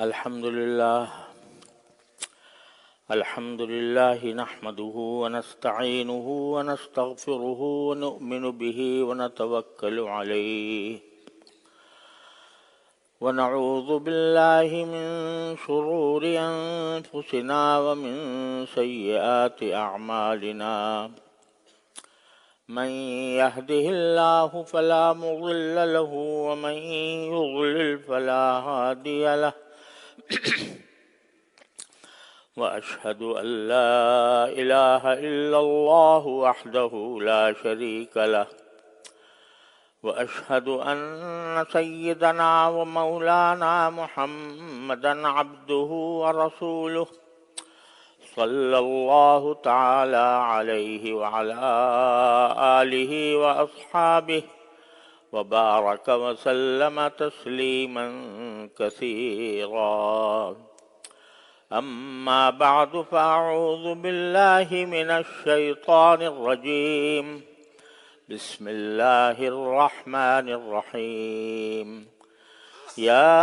الحمد لله نحمده ونستعينه ونستغفره ونؤمن به ونتوكل عليه ونعوذ بالله من شرور أنفسنا ومن سيئات أعمالنا من يهده الله فلا مضل له ومن يضلل فلا هادي له وأشهد أن لا إله إلا الله وحده لا شريك له وأشهد أن سيدنا ومولانا محمدا عبده ورسوله صلى الله تعالى عليه وعلى آله وأصحابه وبارك وسلم تسليما كثيرا أما بعد فأعوذ بالله من الشيطان الرجيم بسم الله الرحمن الرحيم يا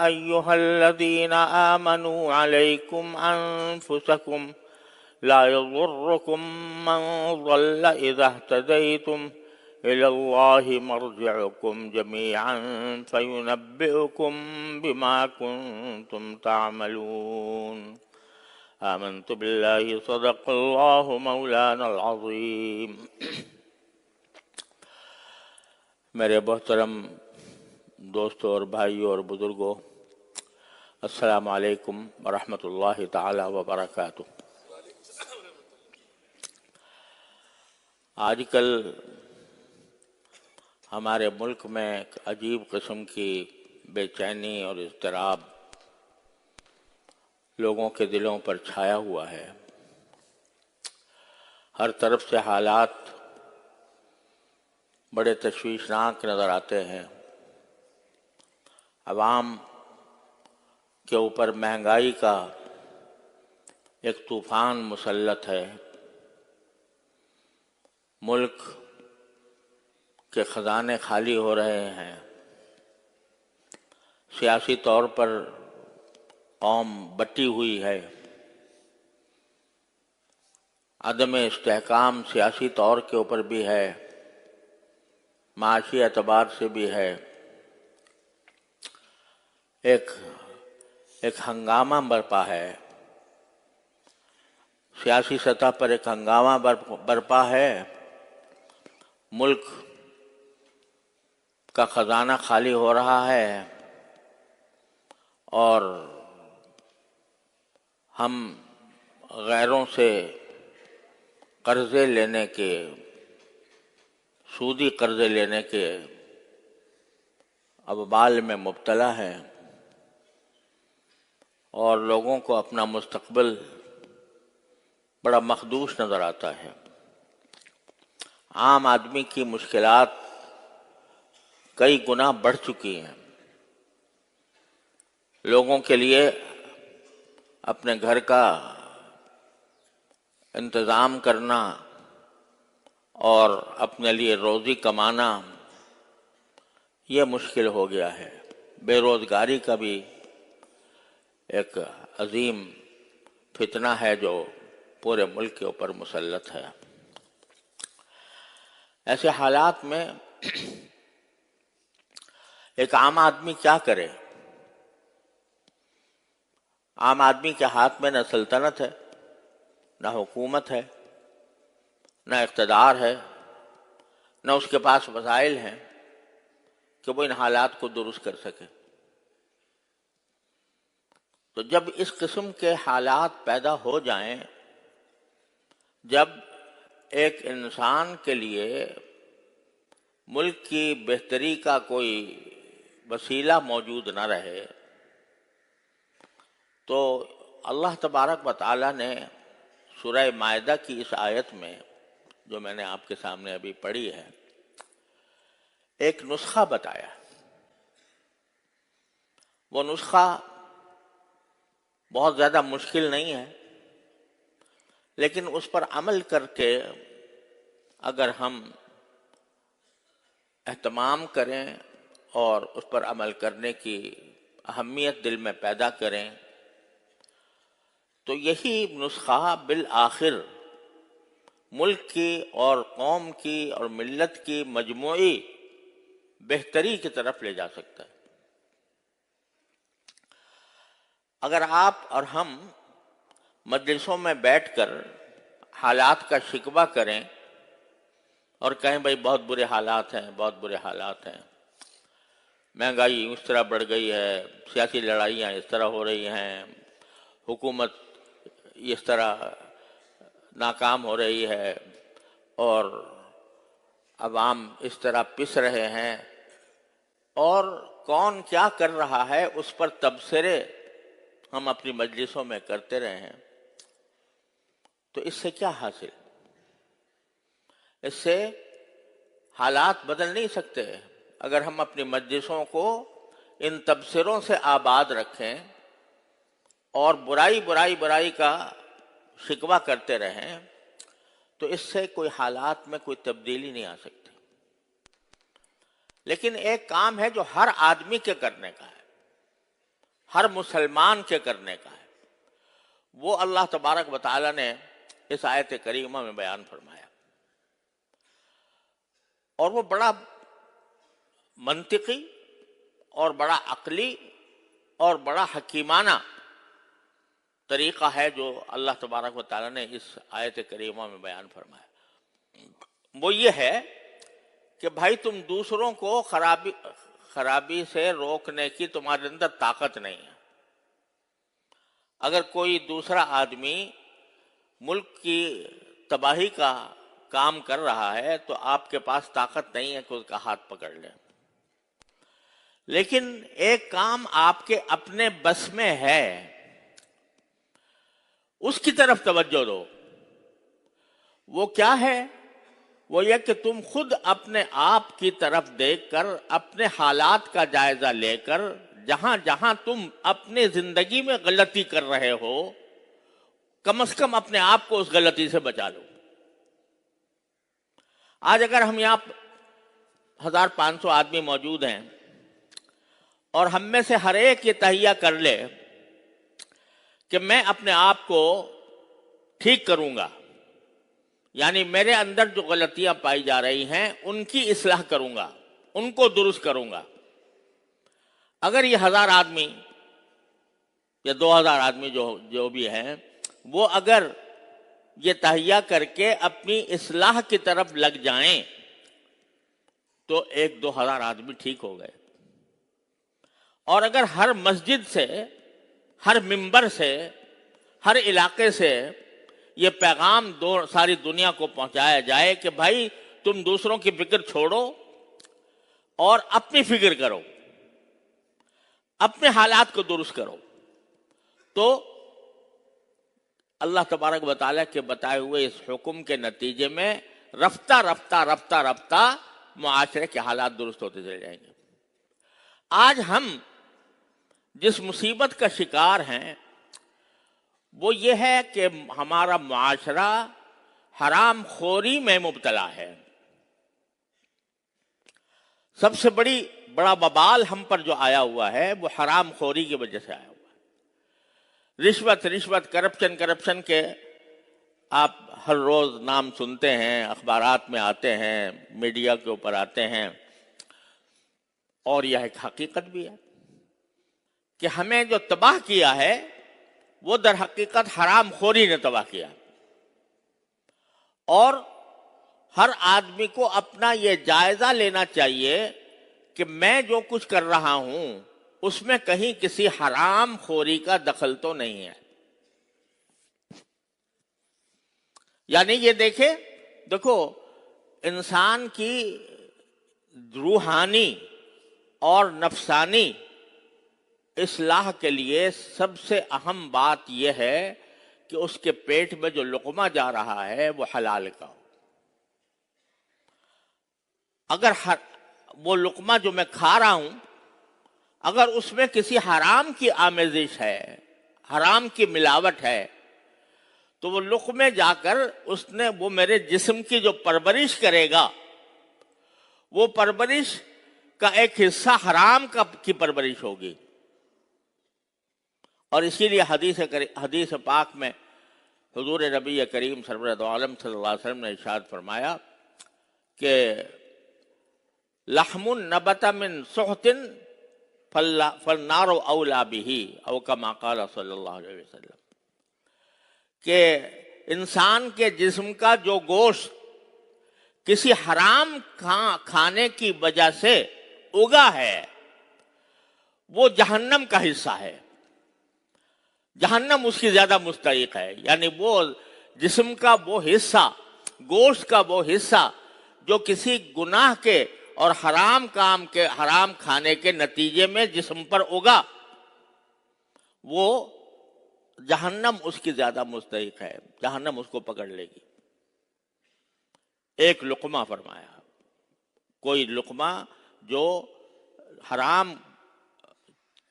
أيها الذين آمنوا عليكم أنفسكم لا يضركم من ضل إذا اهتديتم إلى الله مرجعكم جميعا فينبئكم بما كنتم تعملون آمنت بالله صدق الله مولانا العظيم. میرے محترم دوستوں اور بھائیوں اور بزرگوں، السلام علیکم ورحمۃ اللہ تعالی وبرکاتہ۔ آج کل ہمارے ملک میں ایک عجیب قسم کی بے چینی اور اضطراب لوگوں کے دلوں پر چھایا ہوا ہے۔ ہر طرف سے حالات بڑے تشویشناک نظر آتے ہیں۔ عوام کے اوپر مہنگائی کا ایک طوفان مسلط ہے۔ ملک کے خزانے خالی ہو رہے ہیں۔ سیاسی طور پر قوم بٹی ہوئی ہے۔ عدم استحکام سیاسی طور کے اوپر بھی ہے، معاشی اعتبار سے بھی ہے۔ ایک ہنگامہ برپا ہے، سیاسی سطح پر ایک ہنگامہ برپا ہے۔ ملک کا خزانہ خالی ہو رہا ہے اور ہم غیروں سے قرضے لینے کے، سودی قرضے لینے کے ابوال میں مبتلا ہیں اور لوگوں کو اپنا مستقبل بڑا مخدوش نظر آتا ہے۔ عام آدمی کی مشکلات کئی گنا بڑھ چکی ہیں۔ لوگوں کے لیے اپنے گھر کا انتظام کرنا اور اپنے لیے روزی کمانا یہ مشکل ہو گیا ہے۔ بے روزگاری کا بھی ایک عظیم فتنہ ہے جو پورے ملک کے اوپر مسلط ہے۔ ایسے حالات میں ایک عام آدمی کیا کرے؟ عام آدمی کے ہاتھ میں نہ سلطنت ہے، نہ حکومت ہے، نہ اقتدار ہے، نہ اس کے پاس وسائل ہیں کہ وہ ان حالات کو درست کر سکے۔ تو جب اس قسم کے حالات پیدا ہو جائیں، جب ایک انسان کے لیے ملک کی بہتری کا کوئی وسیلہ موجود نہ رہے، تو اللہ تبارک و تعالیٰ نے سورہ مائدہ کی اس آیت میں جو میں نے آپ کے سامنے ابھی پڑھی ہے، ایک نسخہ بتایا۔ وہ نسخہ بہت زیادہ مشکل نہیں ہے، لیکن اس پر عمل کر کے اگر ہم اہتمام کریں اور اس پر عمل کرنے کی اہمیت دل میں پیدا کریں، تو یہی نسخہ بالآخر ملک کی اور قوم کی اور ملت کی مجموعی بہتری کی طرف لے جا سکتا ہے۔ اگر آپ اور ہم مجلسوں میں بیٹھ کر حالات کا شکوہ کریں اور کہیں بھائی بہت برے حالات ہیں، بہت برے حالات ہیں، مہنگائی اس طرح بڑھ گئی ہے، سیاسی لڑائیاں اس طرح ہو رہی ہیں، حکومت اس طرح ناکام ہو رہی ہے اور عوام اس طرح پس رہے ہیں، اور کون کیا کر رہا ہے اس پر تبصرے ہم اپنی مجلسوں میں کرتے رہے ہیں، تو اس سے کیا حاصل؟ اس سے حالات بدل نہیں سکتے۔ اگر ہم اپنی مجلسوں کو ان تبصروں سے آباد رکھیں اور برائی کا شکوہ کرتے رہیں، تو اس سے کوئی حالات میں کوئی تبدیلی نہیں آ سکتی۔ لیکن ایک کام ہے جو ہر آدمی کے کرنے کا ہے، ہر مسلمان کے کرنے کا ہے، وہ اللہ تبارک و تعالی نے اس آیت کریمہ میں بیان فرمایا، اور وہ بڑا منطقی اور بڑا عقلی اور بڑا حکیمانہ طریقہ ہے جو اللہ تبارک و تعالی نے اس آیت کریمہ میں بیان فرمایا۔ وہ یہ ہے کہ بھائی تم دوسروں کو خرابی سے روکنے کی تمہارے اندر طاقت نہیں ہے۔ اگر کوئی دوسرا آدمی ملک کی تباہی کا کام کر رہا ہے تو آپ کے پاس طاقت نہیں ہے کہ اس کا ہاتھ پکڑ لیں، لیکن ایک کام آپ کے اپنے بس میں ہے، اس کی طرف توجہ دو۔ وہ کیا ہے؟ وہ یہ کہ تم خود اپنے آپ کی طرف دیکھ کر، اپنے حالات کا جائزہ لے کر، جہاں جہاں تم اپنے زندگی میں غلطی کر رہے ہو، کم از کم اپنے آپ کو اس غلطی سے بچا لو۔ آج اگر ہم یہاں 1500 آدمی موجود ہیں اور ہم میں سے ہر ایک یہ تہیہ کر لے کہ میں اپنے آپ کو ٹھیک کروں گا، یعنی میرے اندر جو غلطیاں پائی جا رہی ہیں ان کی اصلاح کروں گا، ان کو درست کروں گا۔ اگر یہ 1000 آدمی یا 2000 آدمی جو بھی ہیں، وہ اگر یہ تہیہ کر کے اپنی اصلاح کی طرف لگ جائیں تو 1000-2000 آدمی ٹھیک ہو گئے۔ اور اگر ہر مسجد سے، ہر ممبر سے، ہر علاقے سے یہ پیغام ساری دنیا کو پہنچایا جائے کہ بھائی تم دوسروں کی فکر چھوڑو اور اپنی فکر کرو، اپنے حالات کو درست کرو، تو اللہ تبارک و تعالیٰ کے بتائے ہوئے اس حکم کے نتیجے میں رفتہ رفتہ معاشرے کے حالات درست ہوتے چلے جائیں گے۔ آج ہم جس مصیبت کا شکار ہیں وہ یہ ہے کہ ہمارا معاشرہ حرام خوری میں مبتلا ہے۔ سب سے بڑا وبال ہم پر جو آیا ہوا ہے وہ حرام خوری کی وجہ سے آیا ہوا ہے۔ رشوت کرپشن کے آپ ہر روز نام سنتے ہیں، اخبارات میں آتے ہیں، میڈیا کے اوپر آتے ہیں، اور یہ ایک حقیقت بھی ہے کہ ہمیں جو تباہ کیا ہے وہ در حقیقت حرام خوری نے تباہ کیا، اور ہر آدمی کو اپنا یہ جائزہ لینا چاہیے کہ میں جو کچھ کر رہا ہوں اس میں کہیں کسی حرام خوری کا دخل تو نہیں ہے۔ یعنی یہ دیکھو انسان کی روحانی اور نفسانی اصلاح کے لیے سب سے اہم بات یہ ہے کہ اس کے پیٹ میں جو لقمہ جا رہا ہے وہ حلال کا ہو۔ اگر وہ لقمہ جو میں کھا رہا ہوں اگر اس میں کسی حرام کی آمیزش ہے، حرام کی ملاوٹ ہے، تو وہ لقمے جا کر وہ میرے جسم کی جو پرورش کرے گا، وہ پرورش کا ایک حصہ حرام کی پرورش ہوگی، اور اسی لیے حدیث پاک میں حضور نبی کریم سرورت عالم صلی اللہ علیہ وسلم نے ارشاد فرمایا کہ لحم نبت من سحت فالنار اولا به او کما قال صلی اللہ علیہ وسلم، کہ انسان کے جسم کا جو گوشت کسی حرام کھانے کی وجہ سے اگا ہے وہ جہنم کا حصہ ہے، جہنم اس کی زیادہ مستحق ہے۔ یعنی وہ جسم کا وہ حصہ، گوشت کا وہ حصہ جو کسی گناہ کے اور حرام کھانے کے نتیجے میں جسم پر اگا، وہ جہنم اس کی زیادہ مستحق ہے، جہنم اس کو پکڑ لے گی۔ ایک لقمہ فرمایا، کوئی لقمہ جو حرام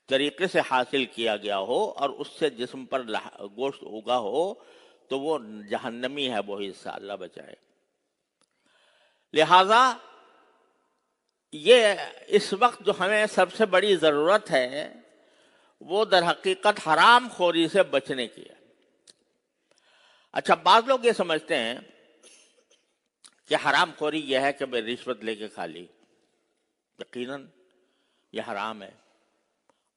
طریقے سے حاصل کیا گیا ہو اور اس سے جسم پر گوشت اگا ہو تو وہ جہنمی ہے وہ حصہ، اللہ بچائے۔ لہذا یہ اس وقت جو ہمیں سب سے بڑی ضرورت ہے وہ در حقیقت حرام خوری سے بچنے کی ہے۔ اچھا، بعض لوگ یہ سمجھتے ہیں کہ حرام خوری یہ ہے کہ میں رشوت لے کے کھا لی، یقیناً یہ حرام ہے،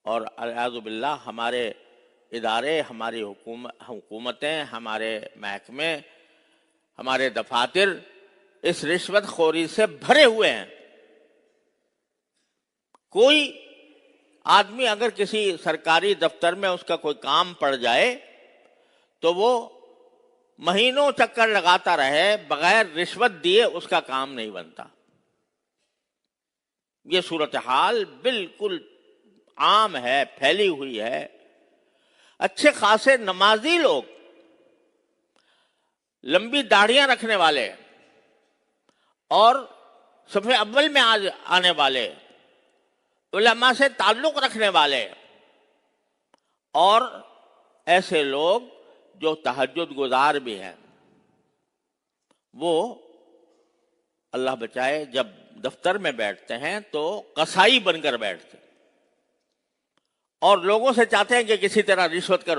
اور اعوذ باللہ ہمارے ادارے، ہماری حکومتیں، ہمارے محکمے، ہمارے دفاتر اس رشوت خوری سے بھرے ہوئے ہیں۔ کوئی آدمی اگر کسی سرکاری دفتر میں اس کا کوئی کام پڑ جائے تو وہ مہینوں چکر لگاتا رہے، بغیر رشوت دیے اس کا کام نہیں بنتا۔ یہ صورتحال بالکل عام ہے، پھیلی ہوئی ہے۔ اچھے خاصے نمازی لوگ، لمبی داڑھیاں رکھنے والے اور صف اول میں آنے والے، علماء سے تعلق رکھنے والے، اور ایسے لوگ جو تہجد گزار بھی ہیں، وہ اللہ بچائے جب دفتر میں بیٹھتے ہیں تو قصائی بن کر بیٹھتے ہیں اور لوگوں سے چاہتے ہیں کہ کسی طرح رشوت کر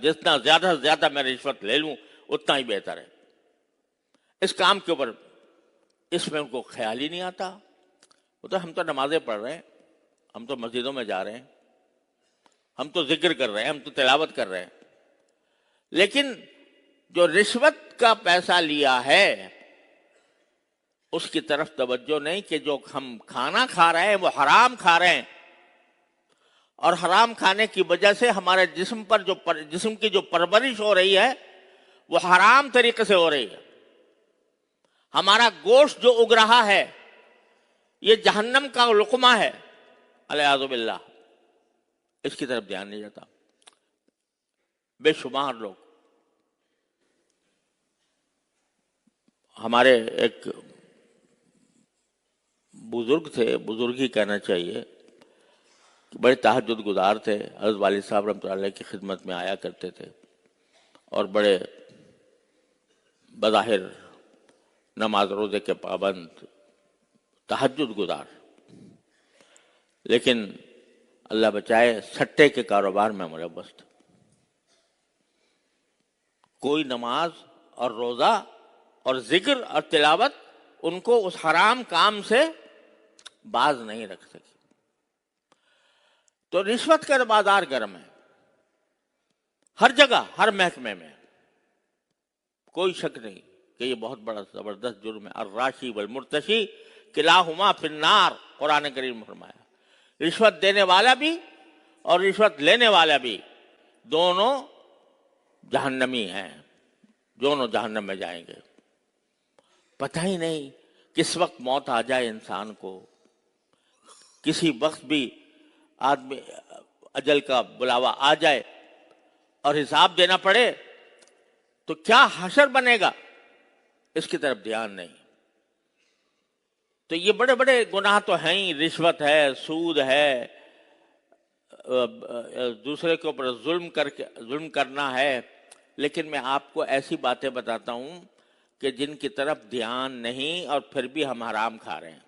جتنا زیادہ سے زیادہ میں رشوت لے لوں اتنا ہی بہتر ہے۔ اس کام کے اوپر اس میں ان کو خیال ہی نہیں آتا۔ وہ تو ہم تو نمازیں پڑھ رہے ہیں، ہم تو مسجدوں میں جا رہے ہیں، ہم تو ذکر کر رہے ہیں، ہم تو تلاوت کر رہے ہیں، لیکن جو رشوت کا پیسہ لیا ہے اس کی طرف توجہ نہیں کہ جو ہم کھانا کھا رہے ہیں وہ حرام کھا رہے ہیں، اور حرام کھانے کی وجہ سے ہمارے جسم کی جو پرورش ہو رہی ہے وہ حرام طریقے سے ہو رہی ہے۔ ہمارا گوشت جو اگ رہا ہے یہ جہنم کا لقمہ ہے، والعیاذ باللہ، اس کی طرف دھیان نہیں جاتا۔ بے شمار لوگ، ہمارے ایک بزرگ تھے، بزرگ ہی کہنا چاہیے، بڑے تہجد گزار تھے، حضرت والد صاحب رحمۃ اللہ علیہ کی خدمت میں آیا کرتے تھے اور بڑے بظاہر نماز روزے کے پابند، تہجد گزار، لیکن اللہ بچائے سٹے کے کاروبار میں ملوث تھے۔ کوئی نماز اور روزہ اور ذکر اور تلاوت ان کو اس حرام کام سے باز نہیں رکھ سکی۔ تو رشوت کا بازار گرم ہے، ہر جگہ، ہر محکمے میں، کوئی شک نہیں کہ یہ بہت بڑا زبردست جرم ہے۔ الراشی والمرتشی کلاہما فی النار، قرآن کریم میں فرمایا۔ رشوت دینے والا بھی اور رشوت لینے والا بھی دونوں جہنمی ہیں، دونوں جہنم میں جائیں گے۔ پتہ ہی نہیں کس وقت موت آ جائے انسان کو، کسی وقت بھی آدمی اجل کا بلاوا آ جائے اور حساب دینا پڑے تو کیا حشر بنے گا، اس کی طرف دھیان نہیں۔ تو یہ بڑے بڑے گناہ تو ہیں ہی، رشوت ہے، سود ہے، دوسرے کے اوپر ظلم کرنا ہے، لیکن میں آپ کو ایسی باتیں بتاتا ہوں کہ جن کی طرف دھیان نہیں اور پھر بھی ہم حرام کھا رہے ہیں۔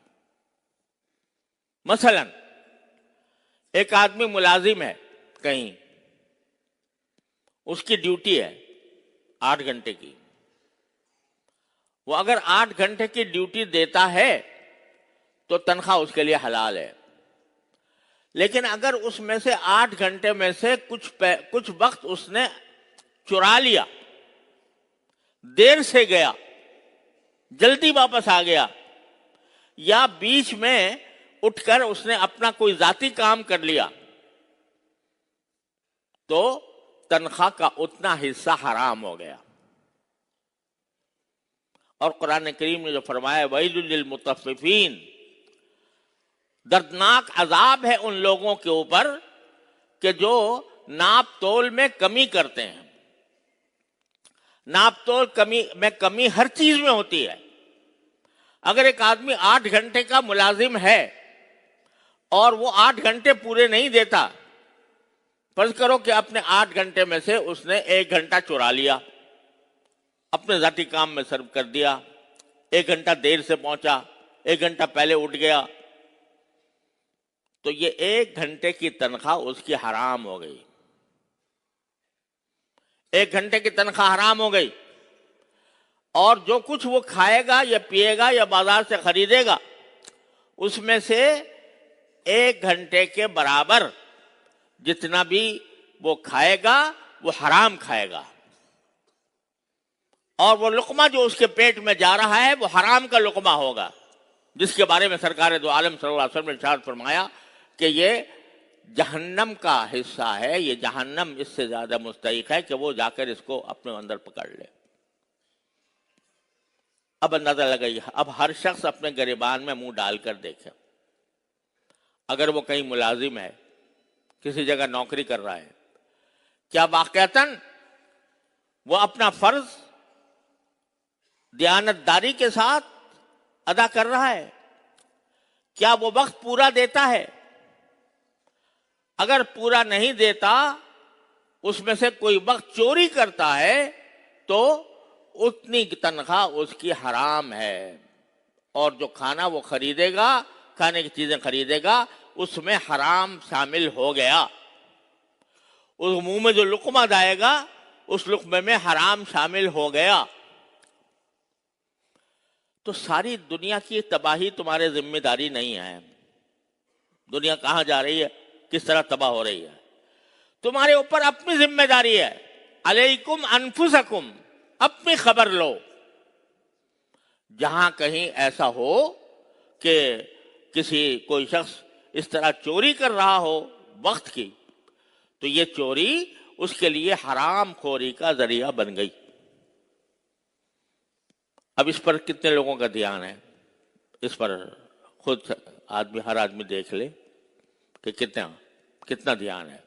مثلا ایک آدمی ملازم ہے کہیں، اس کی ڈیوٹی ہے 8 گھنٹے کی، وہ اگر 8 گھنٹے کی ڈیوٹی دیتا ہے تو تنخواہ اس کے لیے حلال ہے. لیکن اگر اس میں سے 8 گھنٹے میں سے کچھ وقت اس نے چرا لیا، دیر سے گیا، جلدی واپس آ گیا، یا بیچ میں اٹھ کر اس نے اپنا کوئی ذاتی کام کر لیا، تو تنخواہ کا اتنا حصہ حرام ہو گیا. اور قرآن کریم نے جو فرمایا وَيْلٌ لِّلْمُطَفِّفِينَ، دردناک عذاب ہے ان لوگوں کے اوپر کہ جو ناپ تول میں کمی کرتے ہیں. ناپ تول میں کمی ہر چیز میں ہوتی ہے. اگر ایک آدمی 8 گھنٹے کا ملازم ہے اور وہ 8 گھنٹے پورے نہیں دیتا، فرض کرو کہ اپنے 8 گھنٹے میں سے اس نے 1 گھنٹہ چرا لیا، اپنے ذاتی کام میں صرف کر دیا، 1 گھنٹہ دیر سے پہنچا، 1 گھنٹہ پہلے اٹھ گیا، تو یہ 1 گھنٹے کی تنخواہ اس کی حرام ہو گئی. 1 گھنٹے کی تنخواہ حرام ہو گئی. اور جو کچھ وہ کھائے گا یا پیے گا یا بازار سے خریدے گا، اس میں سے 1 گھنٹے کے برابر جتنا بھی وہ کھائے گا وہ حرام کھائے گا. اور وہ لقمہ جو اس کے پیٹ میں جا رہا ہے وہ حرام کا لقمہ ہوگا، جس کے بارے میں سرکار دو عالم صلی اللہ علیہ وسلم نے ارشاد فرمایا کہ یہ جہنم کا حصہ ہے، یہ جہنم اس سے زیادہ مستحق ہے کہ وہ جا کر اس کو اپنے اندر پکڑ لے. اب اندازہ لگائیے، اب ہر شخص اپنے گریبان میں منہ ڈال کر دیکھے. اگر وہ کہیں ملازم ہے، کسی جگہ نوکری کر رہا ہے، کیا واقعتاً وہ اپنا فرض دیانتداری کے ساتھ ادا کر رہا ہے؟ کیا وہ وقت پورا دیتا ہے؟ اگر پورا نہیں دیتا، اس میں سے کوئی وقت چوری کرتا ہے، تو اتنی تنخواہ اس کی حرام ہے. اور جو کھانا وہ خریدے گا، کھانے کی چیزیں خریدے گا، اس میں حرام شامل ہو گیا. اس منہ میں جو لقمہ جائے گا، اس لقمے میں حرام شامل ہو گیا. تو ساری دنیا کی تباہی تمہارے ذمہ داری نہیں ہے. دنیا کہاں جا رہی ہے، کس طرح تباہ ہو رہی ہے، تمہارے اوپر اپنی ذمہ داری ہے. علیکم انفسکم، اپنی خبر لو. جہاں کہیں ایسا ہو کہ کوئی شخص اس طرح چوری کر رہا ہو وقت کی، تو یہ چوری اس کے لیے حرام خوری کا ذریعہ بن گئی. اب اس پر کتنے لوگوں کا دھیان ہے؟ اس پر خود ہر آدمی دیکھ لے کہ کتنا دھیان ہے.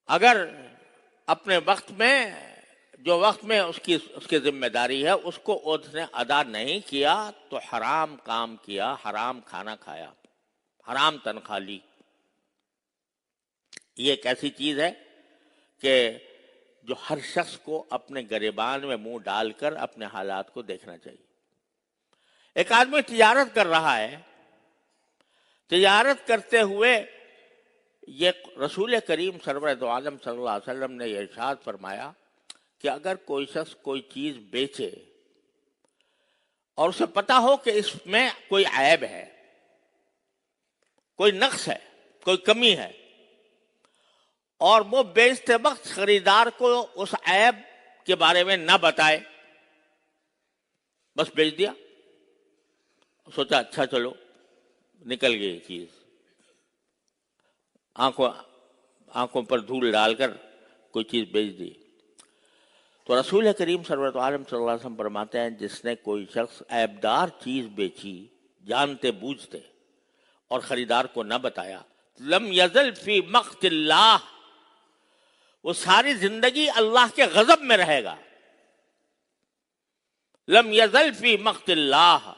اگر اپنے وقت میں جو وقت میں اس کی ذمہ داری ہے اس کو اس نے ادا نہیں کیا، تو حرام کام کیا، حرام کھانا کھایا، حرام تنخواہ لی. یہ ایک ایسی چیز ہے کہ جو ہر شخص کو اپنے گریبان میں منہ ڈال کر اپنے حالات کو دیکھنا چاہیے. ایک آدمی تجارت کر رہا ہے، تجارت کرتے ہوئے یہ رسول کریم سرور دو عالم صلی اللہ علیہ وسلم نے یہ ارشاد فرمایا کہ اگر کوئی شخص کوئی چیز بیچے اور اسے پتا ہو کہ اس میں کوئی عیب ہے، کوئی نقص ہے، کوئی کمی ہے، اور وہ بیچتے وقت خریدار کو اس عیب کے بارے میں نہ بتائے، بس بیچ دیا، سوچا اچھا چلو نکل گئی چیز، آنکھوں پر دھول ڈال کر کوئی چیز بیچ دی. تو رسول کریم سرورت عالم صلی اللہ علیہ وسلم فرماتے ہیں جس نے کوئی شخص عیبدار چیز بیچی جانتے بوجھتے اور خریدار کو نہ بتایا، لم یزل فی مقت اللہ، وہ ساری زندگی اللہ کے غضب میں رہے گا. لم یزل فی مقت اللہ،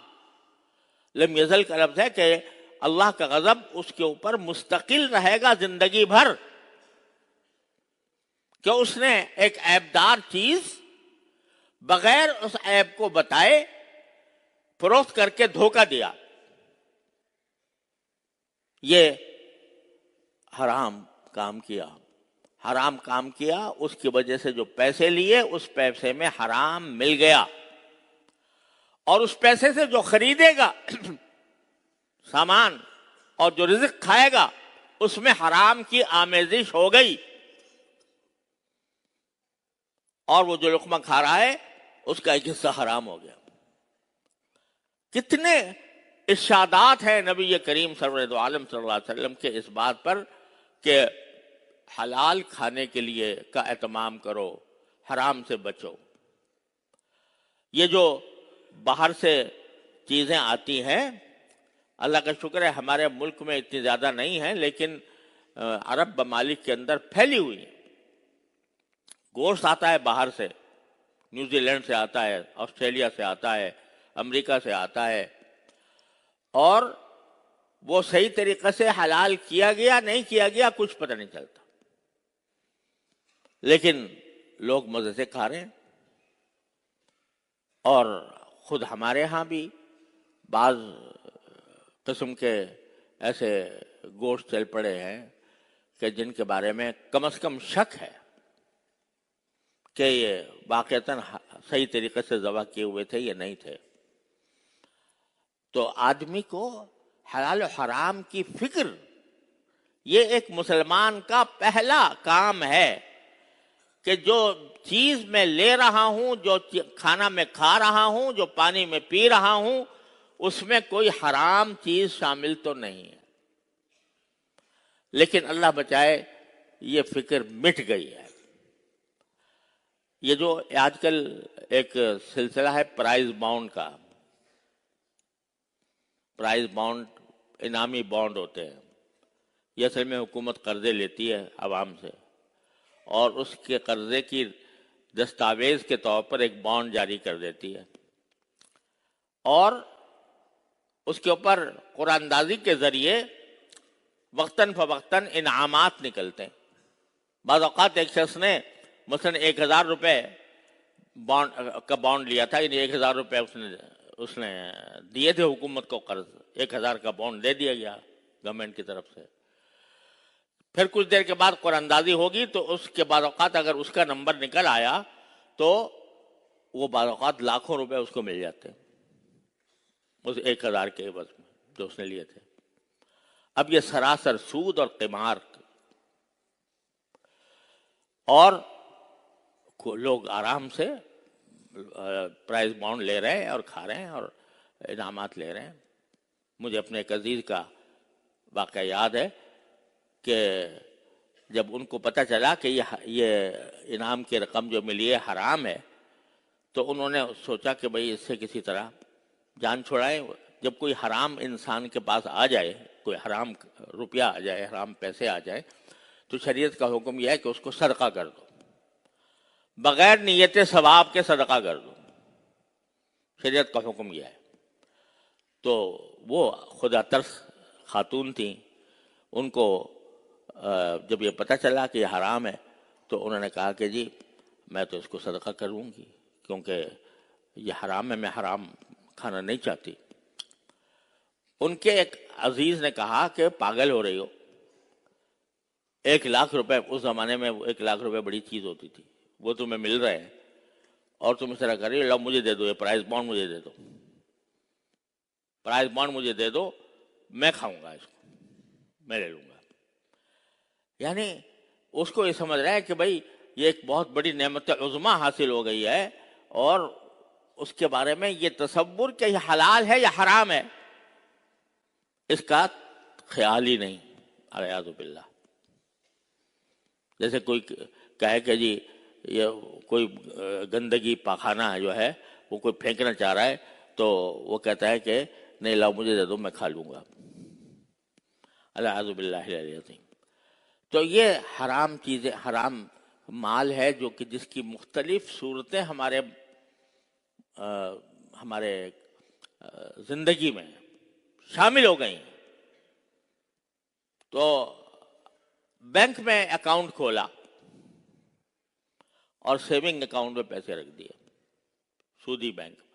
لم یزل کا لفظ ہے کہ اللہ کا غضب اس کے اوپر مستقل رہے گا زندگی بھر، کہ اس نے ایک عیبدار چیز بغیر اس عیب کو بتائے فروخت کر کے دھوکہ دیا. یہ حرام کام کیا، حرام کام کیا، اس کی وجہ سے جو پیسے لیے اس پیسے میں حرام مل گیا، اور اس پیسے سے جو خریدے گا سامان اور جو رزق کھائے گا اس میں حرام کی آمیزش ہو گئی، اور وہ جو لقمہ کھا رہا ہے اس کا ایک حصہ حرام ہو گیا۔ کتنے ارشادات ہیں نبی کریم سرور عالم صلی اللہ علیہ وسلم کے اس بات پر کہ حلال کھانے کے لیے کا اہتمام کرو، حرام سے بچو۔ یہ جو باہر سے چیزیں آتی ہیں، اللہ کا شکر ہے ہمارے ملک میں اتنی زیادہ نہیں ہیں، لیکن عرب ممالک کے اندر پھیلی ہوئی ہیں۔ گوشت آتا ہے باہر سے، نیوزی لینڈ سے آتا ہے، آسٹریلیا سے آتا ہے، امریکہ سے آتا ہے، اور وہ صحیح طریقے سے حلال کیا گیا نہیں کیا گیا کچھ پتہ نہیں چلتا، لیکن لوگ مزے سے کھا رہے ہیں۔ اور خود ہمارے ہاں بھی بعض قسم کے ایسے گوشت چل پڑے ہیں کہ جن کے بارے میں کم از کم شک ہے کہ یہ واقعتاً صحیح طریقے سے ذبح کیے ہوئے تھے یا نہیں تھے۔ تو آدمی کو حلال و حرام کی فکر، یہ ایک مسلمان کا پہلا کام ہے کہ جو چیز میں لے رہا ہوں، جو کھانا میں کھا رہا ہوں، جو پانی میں پی رہا ہوں، اس میں کوئی حرام چیز شامل تو نہیں ہے۔ لیکن اللہ بچائے یہ فکر مٹ گئی ہے۔ یہ جو آج کل ایک سلسلہ ہے پرائز بانڈ کا، پرائز بانڈ انعامی بانڈ ہوتے ہیں، یہ اصل میں حکومت قرضے لیتی ہے عوام سے، اور اس کے قرضے کی دستاویز کے طور پر ایک بانڈ جاری کر دیتی ہے، اور اس کے اوپر قرآن اندازی کے ذریعے وقتاً فوقتاً انعامات نکلتے ہیں۔ بعض اوقات ایک شخص نے مثلاً 1000 روپے کا بانڈ لیا تھا، یعنی 1000 روپے اس نے دیے تھے حکومت کو قرض، 1000 کا بانڈ دے دیا گیا گورنمنٹ کی طرف سے۔ پھر کچھ دیر کے بعد قرآن اندازی ہوگی تو اس کے بعد اوقات اگر اس کا نمبر نکل آیا تو وہ بعض اوقات لاکھوں روپے اس کو مل جاتے ہیں اس 1000 کے عوض میں جو اس نے لیے تھے۔ اب یہ سراسر سود اور قمار، اور لوگ آرام سے پرائز بانڈ لے رہے ہیں اور کھا رہے ہیں اور انعامات لے رہے ہیں۔ مجھے اپنے ایک عزیز کا واقعہ یاد ہے کہ جب ان کو پتہ چلا کہ یہ انعام کی رقم جو ملی ہے حرام ہے، تو انہوں نے سوچا کہ بھئی اس سے کسی طرح جان چھڑائیں۔ جب کوئی حرام انسان کے پاس آ جائے، کوئی حرام روپیہ آ جائے، حرام پیسے آ جائیں، تو شریعت کا حکم یہ ہے کہ اس کو صدقہ کر دو، بغیر نیت ثواب کے صدقہ کر دو، شریعت کا حکم یہ ہے۔ تو وہ خدا ترس خاتون تھیں، ان کو جب یہ پتہ چلا کہ یہ حرام ہے تو انہوں نے کہا کہ جی میں تو اس کو صدقہ کروں گی، کیونکہ یہ حرام ہے، میں حرام کھانا نہیں چاہتی۔ ان کے ایک عزیز نے کہا کہ پاگل ہو رہی ہو، 1,00,000 روپے اس زمانے میں 1,00,000 روپے بڑی چیز ہوتی تھی، وہ تمہیں مل رہے ہیں اور تم اس طرح کر رہی ہو، لو مجھے دے دو، یہ پرائز بانڈ مجھے دے دو، پرائز بانڈ مجھے دے دو، میں کھاؤں گا اس کو، میں لے لوں گا۔ یعنی اس کو یہ سمجھ رہا ہے کہ بھائی یہ ایک بہت بڑی نعمت عظمیٰ حاصل ہو گئی ہے، اور اس کے بارے میں یہ تصور کہ یہ حلال ہے یا حرام ہے اس کا خیال ہی نہیں، اعوذ باللہ۔ جیسے کوئی کہے کہ جی یہ کوئی گندگی پاخانہ جو ہے وہ کوئی پھینکنا چاہ رہا ہے تو وہ کہتا ہے کہ نہیں لاؤ مجھے دے دو، میں کھا لوں گا، اعوذ باللہ العظیم۔ تو یہ حرام چیزیں، حرام مال ہے جو کہ جس کی مختلف صورتیں ہمارے زندگی میں شامل ہو گئی ہیں۔ تو بینک میں اکاؤنٹ کھولا اور سیونگ اکاؤنٹ میں پیسے رکھ دیے، سودی بینک میں۔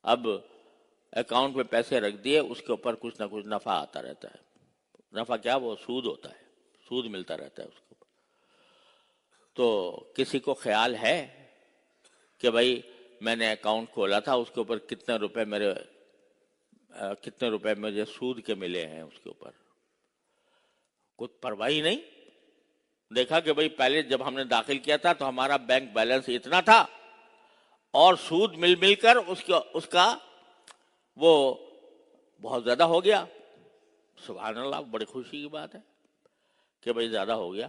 اب اکاؤنٹ میں پیسے رکھ دیے، اس کے اوپر کچھ نہ کچھ نفع آتا رہتا ہے۔ نفع کیا؟ وہ سود ہوتا ہے، سود ملتا رہتا ہے اس کو۔ تو کسی کو خیال ہے کہ بھائی میں نے اکاؤنٹ کھولا تھا اس کے اوپر کتنے روپے مجھے سود کے ملے ہیں، اس کے اوپر کچھ پرواہ ہی نہیں؟ دیکھا کہ بھائی پہلے جب ہم نے داخل کیا تھا تو ہمارا بینک بیلنس اتنا تھا اور سود مل کر اس کا وہ بہت زیادہ ہو گیا. سبحان اللہ، بڑی خوشی کی بات ہے کہ بھائی زیادہ ہو گیا،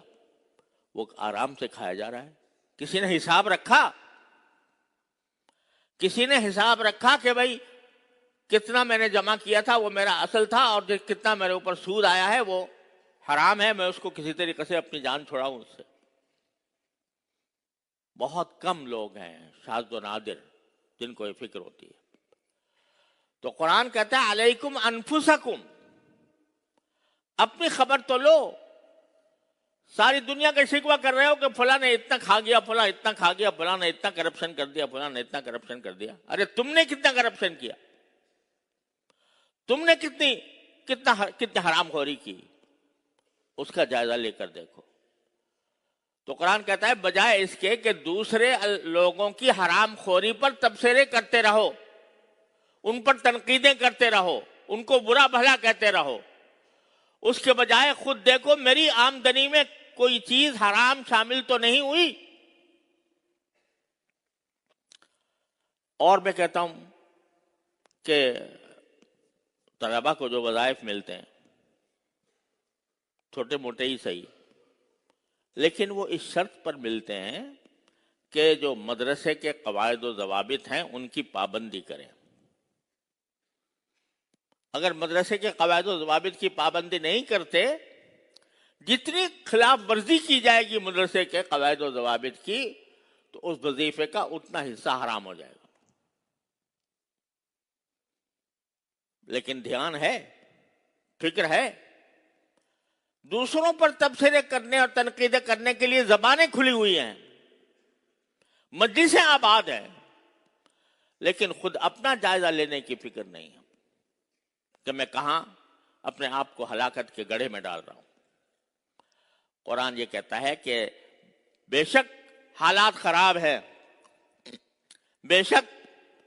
وہ آرام سے کھایا جا رہا ہے. کسی نے حساب رکھا کہ بھائی کتنا میں نے جمع کیا تھا وہ میرا اصل تھا، اور جو کتنا میرے اوپر سود آیا ہے وہ حرام ہے، میں اس کو کسی طریقے سے اپنی جان چھڑاؤں اس سے. بہت کم لوگ ہیں، شاذ و نادر، جن کو یہ فکر ہوتی ہے. تو قرآن کہتا ہے علیکم انفسکم، اپنی خبر تو لو. ساری دنیا کا شکوہ کر رہے ہو کہ فلاں نے اتنا کھا گیا، فلاں اتنا کھا گیا، فلاں نے اتنا کرپشن کر دیا، فلاں نے اتنا کرپشن کر دیا. ارے تم نے کتنا کرپشن کیا؟ تم نے کتنی حرام خوری کی؟ اس کا جائزہ لے کر دیکھو. تو قرآن کہتا ہے بجائے اس کے کہ دوسرے لوگوں کی حرام خوری پر تبصرے کرتے رہو، ان پر تنقیدیں کرتے رہو، ان کو برا بھلا کہتے رہو، اس کے بجائے خود دیکھو میری آمدنی میں کوئی چیز حرام شامل تو نہیں ہوئی. اور میں کہتا ہوں کہ طلباء کو جو وظائف ملتے ہیں چھوٹے موٹے ہی صحیح، لیکن وہ اس شرط پر ملتے ہیں کہ جو مدرسے کے قواعد و ضوابط ہیں ان کی پابندی کریں. اگر مدرسے کے قواعد و ضوابط کی پابندی نہیں کرتے، جتنی خلاف ورزی کی جائے گی مدرسے کے قواعد و ضوابط کی، تو اس وظیفے کا اتنا حصہ حرام ہو جائے گا. لیکن دھیان ہے، فکر ہے، دوسروں پر تبصرے کرنے اور تنقیدیں کرنے کے لیے زبانیں کھلی ہوئی ہیں، مجلسیں آباد ہیں، لیکن خود اپنا جائزہ لینے کی فکر نہیں ہے کہ میں کہاں اپنے آپ کو ہلاکت کے گڑھے میں ڈال رہا ہوں. قرآن یہ کہتا ہے کہ بے شک حالات خراب ہے، بے شک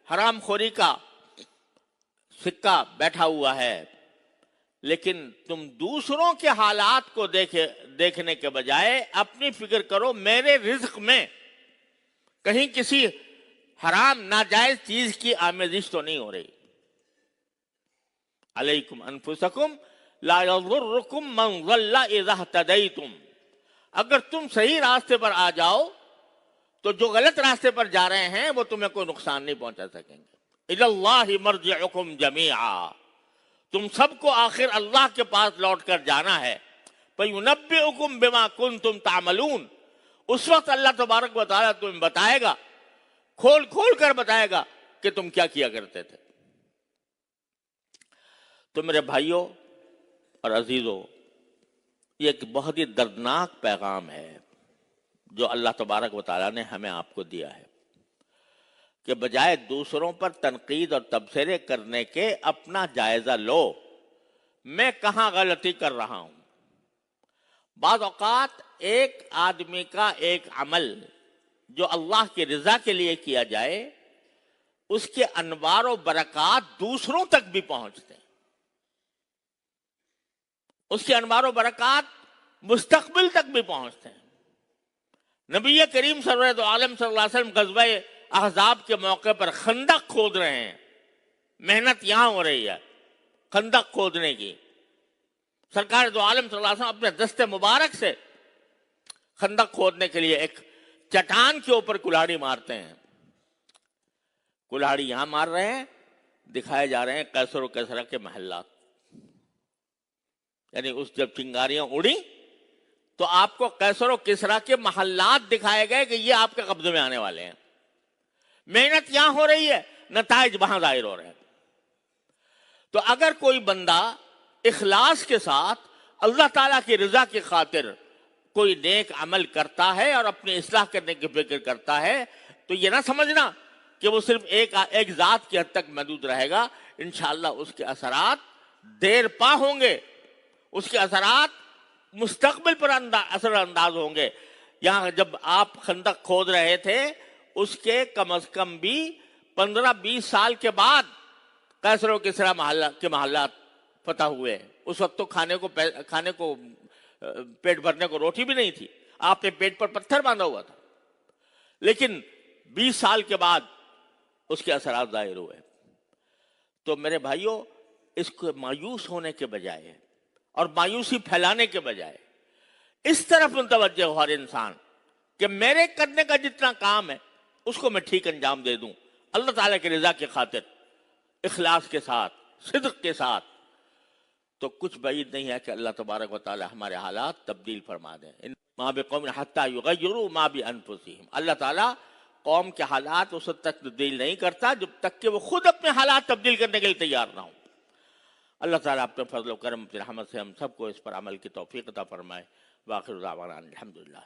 حرام خوری کا سکہ بیٹھا ہوا ہے، لیکن تم دوسروں کے حالات کو دیکھنے کے بجائے اپنی فکر کرو میرے رزق میں کہیں کسی حرام ناجائز چیز کی آمیزش تو نہیں ہو رہی. علیکم انفسکم لا یضرکم من ضل اذا اہتدیتم، اگر تم صحیح راستے پر آ جاؤ تو جو غلط راستے پر جا رہے ہیں وہ تمہیں کوئی نقصان نہیں پہنچا سکیں گے. الی اللہ مرجعکم جمیعا، تم سب کو آخر اللہ کے پاس لوٹ کر جانا ہے. فینبئکم بما کنتم تعملون، اس وقت اللہ تبارک و تعالیٰ تمہیں بتائے گا، کھول کر بتائے گا کہ تم کیا کیا کرتے تھے. تو میرے بھائیوں اور عزیزوں، یہ ایک بہت ہی دردناک پیغام ہے جو اللہ تبارک و تعالیٰ نے ہمیں آپ کو دیا ہے کہ بجائے دوسروں پر تنقید اور تبصرے کرنے کے اپنا جائزہ لو، میں کہاں غلطی کر رہا ہوں. بعض اوقات ایک آدمی کا ایک عمل جو اللہ کی رضا کے لیے کیا جائے، اس کے انوار و برکات دوسروں تک بھی پہنچتے ہیں، اس کے انوار و برکات مستقبل تک بھی پہنچتے ہیں. نبی کریم سرورت عالم صلی اللہ علیہ وسلم غزوہ احزاب کے موقع پر خندق کھود رہے ہیں، محنت یہاں ہو رہی ہے خندق کھودنے کی. سرکار دو عالم صلی اللہ علیہ وسلم اپنے دست مبارک سے خندق کھودنے کے لیے ایک چٹان کے اوپر کلاڑی مارتے ہیں. کلاڑی یہاں مار رہے ہیں، دکھائے جا رہے ہیں قیصر و کسریٰ کے محلات. یعنی اس جب چنگاریاں اڑی تو آپ کو قیصر و کسریٰ کے محلات دکھائے گئے کہ یہ آپ کے قبضے میں آنے والے ہیں. محنت یہاں ہو رہی ہے، نتائج وہاں ظاہر ہو رہے ہیں. تو اگر کوئی بندہ اخلاص کے ساتھ اللہ تعالیٰ کی رضا کی خاطر کوئی نیک عمل کرتا ہے اور اپنی اصلاح کرنے کی فکر کرتا ہے، تو یہ نہ سمجھنا کہ وہ صرف ایک ذات کی حد تک محدود رہے گا. انشاءاللہ اس کے اثرات دیر پا ہوں گے، اس کے اثرات مستقبل پر اثر انداز ہوں گے. یہاں جب آپ خندق کھود رہے تھے اس کے کم از کم بھی 15-20 سال کے بعد کیسر و کسرا کے محلات فتح ہوئے. اس وقت تو کھانے کو پیٹ بھرنے کو روٹی بھی نہیں تھی, آپ نے پیٹ پر پتھر باندھا ہوا تھا. لیکن 20 سال کے بعد اس کے اثرات ظاہر ہوئے. تو میرے بھائیوں, اس کو مایوس ہونے کے بجائے اور مایوسی پھیلانے کے بجائے اس طرف متوجہ ہو ہر انسان کہ میرے کرنے کا جتنا کام ہے اس کو میں ٹھیک انجام دے دوں, اللہ تعالیٰ کی رضا کی خاطر, اخلاص کے ساتھ, صدق کے ساتھ. تو کچھ بعید نہیں ہے کہ اللہ تبارک و تعالیٰ ہمارے حالات تبدیل فرما دیں. ما بقوم حتی یغیروا ما بانفسہم, اللہ تعالیٰ قوم کے حالات اس وقت تک تبدیل نہیں کرتا جب تک کہ وہ خود اپنے حالات تبدیل کرنے کے لیے تیار نہ ہوں. اللہ تعالیٰ اپنے فضل و کرم اپنی رحمت سے ہم سب کو اس پر عمل کی توفیق عطا فرمائے. وآخر دعوانا الحمدللہ.